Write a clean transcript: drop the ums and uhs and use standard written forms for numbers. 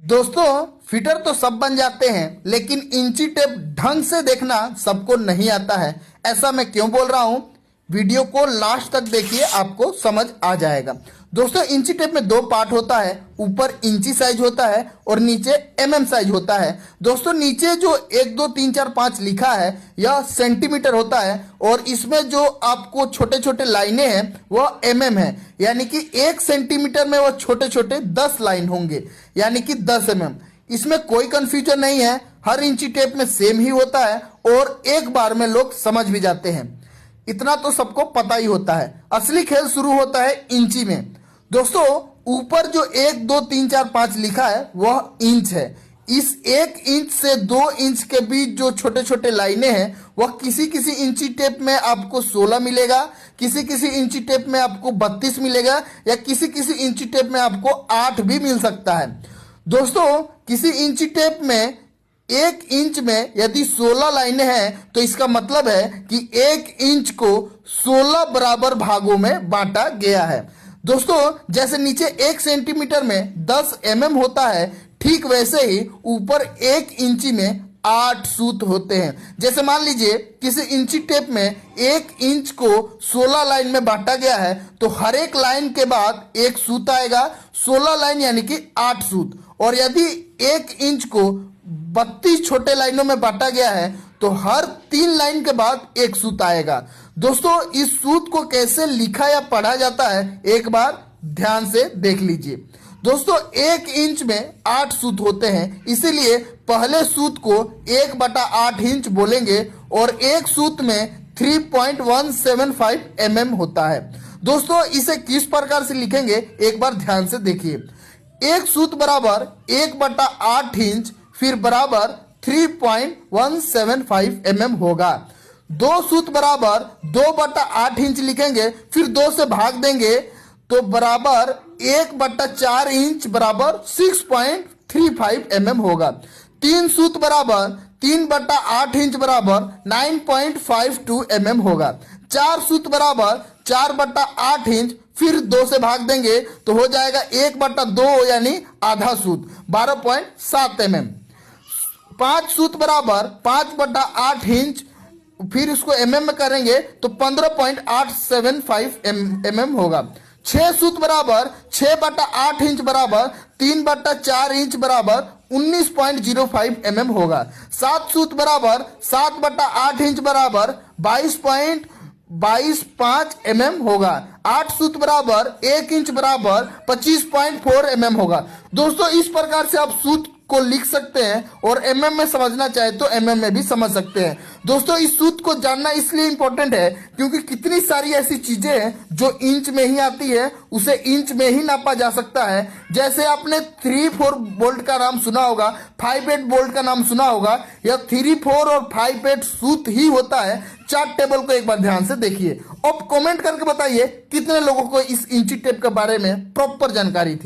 दोस्तों, फिटर तो सब बन जाते हैं, लेकिन इंची टेप ढंग से देखना सबको नहीं आता है। ऐसा मैं क्यों बोल रहा हूं? वीडियो को लास्ट तक देखिए, आपको समझ आ जाएगा। दोस्तों, इंची टेप में दो पार्ट होता है। ऊपर इंची साइज होता है और नीचे एमएम साइज होता है। दोस्तों, नीचे जो 1 2 3 4 5 लिखा है यह सेंटीमीटर होता है और इसमें जो आपको छोटे छोटे लाइनें हैं वह एमएम है। यानी कि 1 सेंटीमीटर में वह छोटे छोटे 10 लाइन होंगे, यानी कि 10 एमएम। इसमें कोई कंफ्यूजन नहीं है, हर इंची टेप में सेम ही होता है और एक बार में लोग समझ भी जाते हैं। इतना तो सबको पता ही होता है। असली खेल शुरू होता है इंची में। दोस्तों, ऊपर जो 1 2 3 4 5 लिखा है वह इंच है। इस 1 इंच से 2 इंच के बीच जो छोटे छोटे लाइनें हैं वह किसी किसी इंची टेप में आपको 16 मिलेगा, किसी किसी इंची टेप में आपको 32 मिलेगा या किसी किसी इंची टेप में आपको 8 भी मिल सकता है। दोस्तों, किसी इंची टेप में 1 इंच में यदि 16 लाइनें हैं तो इसका मतलब है कि 1 इंच को 16 बराबर भागों में बांटा गया है। दोस्तों, जैसे नीचे 1 सेंटीमीटर में 10 एमएम होता है, ठीक वैसे ही ऊपर 1 इंची में 8 सूत होते हैं। जैसे मान लीजिए किसी इंची टेप में 1 इंच को 16 लाइन में बांटा गया है तो हर एक लाइन के बाद एक सूत आएगा। 16 लाइन यानी कि 8 सूत। और यदि 1 इंच को 32 छोटे लाइनों में बांटा गया है तो हर 3 लाइन के बाद एक सूत आएगा। दोस्तों, इस सूत को कैसे लिखा या पढ़ा जाता है एक बार ध्यान से देख लीजिए। दोस्तों, 1 इंच में 8 सूत होते हैं, इसीलिए पहले सूत को 1/8 इंच बोलेंगे और एक सूत में 3.175 एमएम होता है। दोस्तों, इसे किस प्रकार से लिखेंगे एक बार ध्यान से देखिए। एक सूत बराबर 1/8 इंच फिर बराबर 3.175 एमएम होगा। 2 सूत बराबर 2/8 इंच लिखेंगे, फिर 2 से भाग देंगे तो बराबर 1/4 इंच बराबर 6.35 एमएम होगा। 3 सूत बराबर 3/8 इंच बराबर 9.52 एमएम होगा। 4 सूत बराबर 4/8 इंच, फिर 2 से भाग देंगे तो हो जाएगा 1/2 यानी आधा सूत 12.7 एमएम। 5 सूत बराबर 5/8 इंच, फिर इसको एमएम में करेंगे तो 15.875 एमएम होगा। 6 सूत बराबर 6/8 इंच बराबर 3/4 इंच बराबर 19.05 एमएम होगा। 7 सूत बराबर 7/8 इंच बराबर 22.5 एमएम होगा। 8 सूत बराबर 1 इंच बराबर 25.4 एमएम होगा। दोस्तों, इस प्रकार से आप सूत को लिख सकते हैं और एमएम में समझना चाहे तो एमएम में भी समझ सकते हैं। दोस्तों, इस सूत को जानना इसलिए इंपॉर्टेंट है क्योंकि कितनी सारी ऐसी चीजें हैं जो इंच में ही आती है, उसे इंच में ही नापा जा सकता है। जैसे आपने 3-4 बोल्ट का नाम सुना होगा, 5-8 बोल्ट का नाम सुना होगा। यह 3-4 और 5-8 सूत ही होता है। चार्ट टेबल को एक बार ध्यान से देखिए। अब कमेंट करके बताइए कितने लोगों को इस इंची टेप के बारे में प्रॉपर जानकारी थी।